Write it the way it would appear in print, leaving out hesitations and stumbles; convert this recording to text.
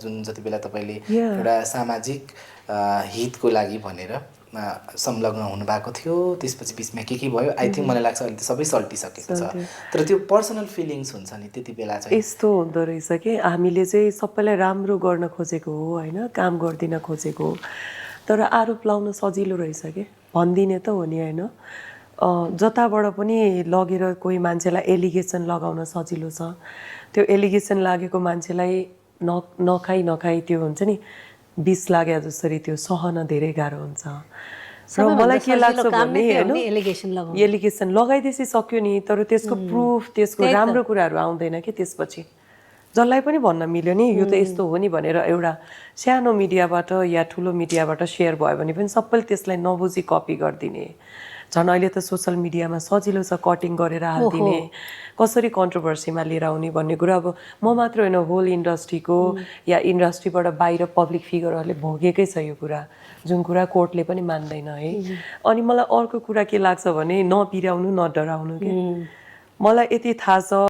जुन जति बेला तपाईँले Yeah. एउटा सामाजिक हितको लागि भनेर संलग्न हुनुभएको थियो, त्यसपछि बिचमा के भयो, आई थिङ्क मलाई लाग्छ अहिले त सबै सल्टिसकेको छ, तर त्यो पर्सनल फिलिङ्स हुन्छ नि त्यति बेला चाहिँ। यस्तो हुँदो रहेछ कि हामीले चाहिँ सबैलाई राम्रो गर्न खोजेको हो होइन, काम गरिदिन खोजेको हो, तर आरोप लाउन सजिलो रहेछ कि भनिदिने त हो नि होइन। जताबाट पनि लगेर कोही मान्छेलाई एलिगेसन लगाउन सजिलो छ, त्यो एलिगेसन लागेको मान्छेलाई नखाई त्यो हुन्छ नि विष लाग्यो जसरी त्यो सहन धेरै गाह्रो हुन्छ। र मलाई के लाग्छ भने होइन एलिगेसन लगाइदिएपछि सक्यो नि, तर त्यसको प्रुफ त्यसको राम्रो कुराहरू आउँदैन कि त्यसपछि जसलाई पनि भन्न मिल्यो नि यो त यस्तो हो नि भनेर एउटा सानो मिडियाबाट या ठुलो मिडियाबाट सेयर भयो भने पनि सबैले त्यसलाई नबुझी कपी गरिदिने। झन् अहिले त सोसल मिडियामा सजिलो छ कटिङ गरेर हालिदिने, कसरी कन्ट्रोभर्सीमा लिएर आउने भन्ने कुरा अब म मात्र होइन होल इन्डस्ट्रीको या इन्डस्ट्रीबाट बाहिर पब्लिक फिगरहरूले भोगेकै छ यो कुरा, जुन कुरा कोर्टले पनि मान्दैन है। अनि मलाई अर्को कुरा के लाग्छ भने नपिराउनु न डराउनु कि मलाई यति थाहा छ